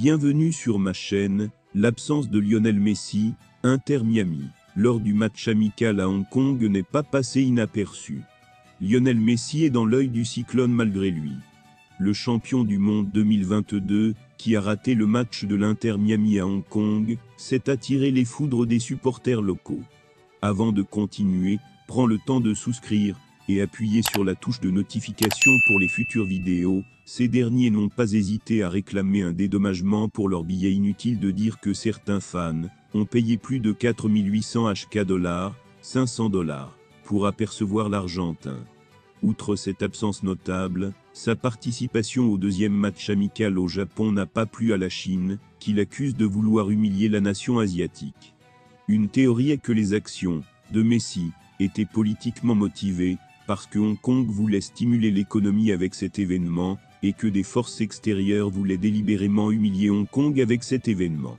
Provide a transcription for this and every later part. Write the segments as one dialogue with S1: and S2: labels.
S1: Bienvenue sur ma chaîne. L'absence de Lionel Messi, Inter Miami, lors du match amical à Hong Kong n'est pas passée inaperçue. Lionel Messi est dans l'œil du cyclone malgré lui. Le champion du monde 2022, qui a raté le match de l'Inter Miami à Hong Kong, s'est attiré les foudres des supporters locaux. Avant de continuer, prends le temps de souscrire et appuyer sur la touche de notification pour les futures vidéos. Ces derniers n'ont pas hésité à réclamer un dédommagement pour leur billet. Inutile de dire que certains fans ont payé plus de 4800 HK$, 500 $, pour apercevoir l'Argentin. Outre cette absence notable, sa participation au deuxième match amical au Japon n'a pas plu à la Chine, qui l'accuse de vouloir humilier la nation asiatique. Une théorie est que les actions de Messi étaient politiquement motivées, parce que Hong Kong voulait stimuler l'économie avec cet événement, et que des forces extérieures voulaient délibérément humilier Hong Kong avec cet événement.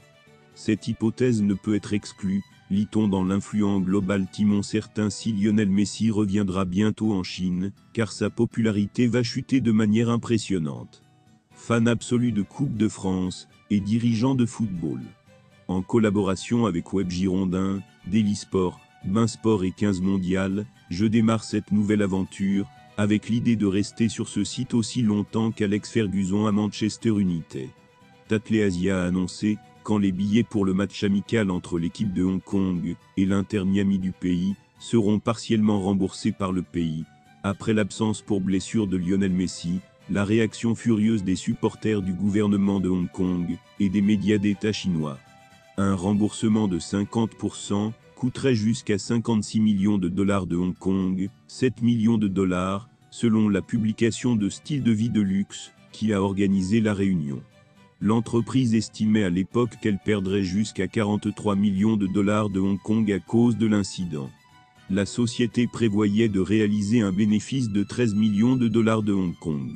S1: Cette hypothèse ne peut être exclue, lit-on dans l'influent Global Timon. Certain si Lionel Messi reviendra bientôt en Chine, car sa popularité va chuter de manière impressionnante. Fan absolu de Coupe de France, et dirigeant de football. En collaboration avec Web Girondin, Daily Sport, Bein Sport et 15 Mondial, je démarre cette nouvelle aventure, avec l'idée de rester sur ce site aussi longtemps qu'Alex Ferguson à Manchester United. Tatley Asia a annoncé, quand les billets pour le match amical entre l'équipe de Hong Kong et l'Inter Miami du pays seront partiellement remboursés par le pays. Après l'absence pour blessure de Lionel Messi, la réaction furieuse des supporters du gouvernement de Hong Kong et des médias d'État chinois. Un remboursement de 50% coûterait jusqu'à 56 millions de dollars de Hong Kong, 7 millions de dollars, selon la publication de Style de vie de luxe, qui a organisé la réunion. L'entreprise estimait à l'époque qu'elle perdrait jusqu'à 43 millions de dollars de Hong Kong à cause de l'incident. La société prévoyait de réaliser un bénéfice de 13 millions de dollars de Hong Kong.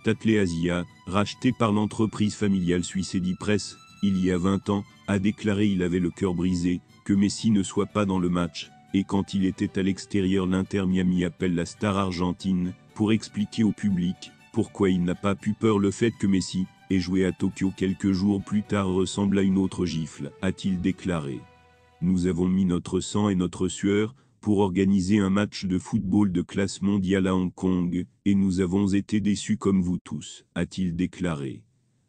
S1: Tatley Asia, racheté par l'entreprise familiale suisse Edipresse, il y a 20 ans, a déclaré il avait le cœur brisé, que Messi ne soit pas dans le match, et quand il était à l'extérieur l'Inter Miami appelle la star argentine, pour expliquer au public, pourquoi il n'a pas pu peur. Le fait que Messi ait joué à Tokyo quelques jours plus tard ressemble à une autre gifle, a-t-il déclaré. Nous avons mis notre sang et notre sueur, pour organiser un match de football de classe mondiale à Hong Kong, et nous avons été déçus comme vous tous, a-t-il déclaré.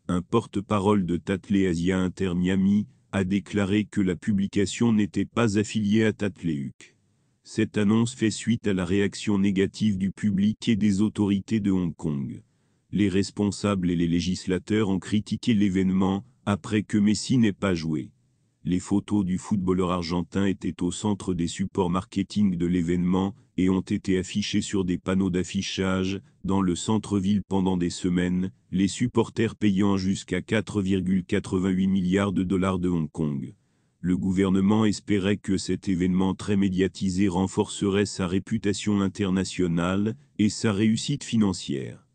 S1: Un porte-parole de Tatley Asia Inter Miami a déclaré que la publication n'était pas affiliée à Tatleyuk. Cette annonce fait suite à la réaction négative du public et des autorités de Hong Kong. Les responsables et les législateurs ont critiqué l'événement, après que Messi n'ait pas joué. Les photos du footballeur argentin étaient au centre des supports marketing de l'événement, et ont été affichées sur des panneaux d'affichage, dans le centre-ville pendant des semaines, les supporters payant jusqu'à 4,88 milliards de dollars de Hong Kong. Le gouvernement espérait que cet événement très médiatisé renforcerait sa réputation internationale, et sa réussite financière.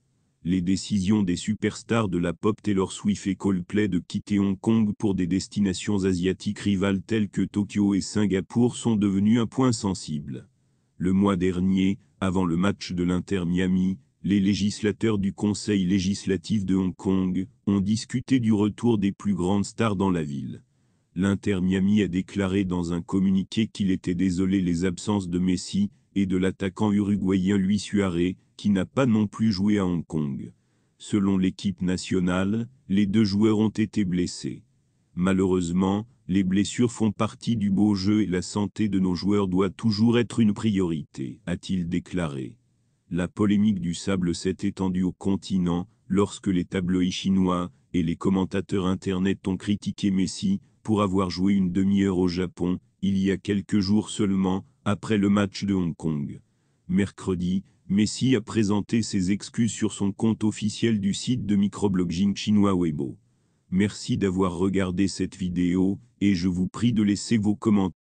S1: Les décisions des superstars de la pop Taylor Swift et Coldplay de quitter Hong Kong pour des destinations asiatiques rivales telles que Tokyo et Singapour sont devenues un point sensible. Le mois dernier, avant le match de l'Inter Miami, les législateurs du Conseil législatif de Hong Kong ont discuté du retour des plus grandes stars dans la ville. L'Inter Miami a déclaré dans un communiqué qu'il était désolé des absences de Messi et de l'attaquant uruguayen Luis Suarez, qui n'a pas non plus joué à Hong Kong. Selon l'équipe nationale, les deux joueurs ont été blessés. Malheureusement, les blessures font partie du beau jeu et la santé de nos joueurs doit toujours être une priorité, a-t-il déclaré. La polémique du sable s'est étendue au continent, lorsque les tabloïds chinois et les commentateurs internet ont critiqué Messi pour avoir joué une demi-heure au Japon, il y a quelques jours seulement, après le match de Hong Kong. Mercredi, Messi a présenté ses excuses sur son compte officiel du site de microblogging chinois Weibo. Merci d'avoir regardé cette vidéo, et je vous prie de laisser vos commentaires.